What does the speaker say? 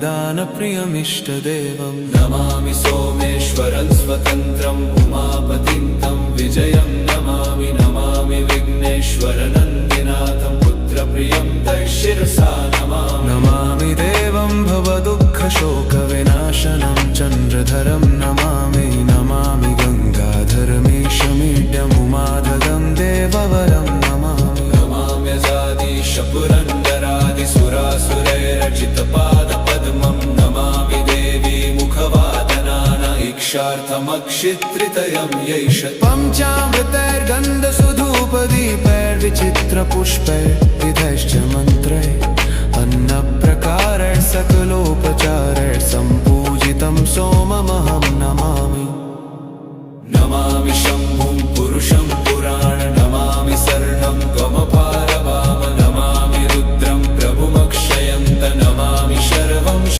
दानप्रियमिष्टदेवं नमामि सोमेश्वरं स्वतन्त्रम् उमापतिं तं विजयं नमामि नमामि विघ्नेश्वरनन्दिनाथं पुत्रप्रियं तैशिरसा नमामि नमामि देवं भवदुःखशोकविनाशनं चन्द्रधरं नमामि नमामि गङ्गाधरमीशमीड्यमुमाधगं देववरं नमामि नमाम्यजादीश पुरन्दरादिसुरासुरैरचितपादपद्मं नमामि देवी मुखवादनान इक्षार्थमक्षित्रितयं यैष पञ्चामृतैर्गन्धसुधूपदीपैर्विचित्रपुष्पैर्विधैश्च मन्त्रैः अन्नप्रकारैः सकलोप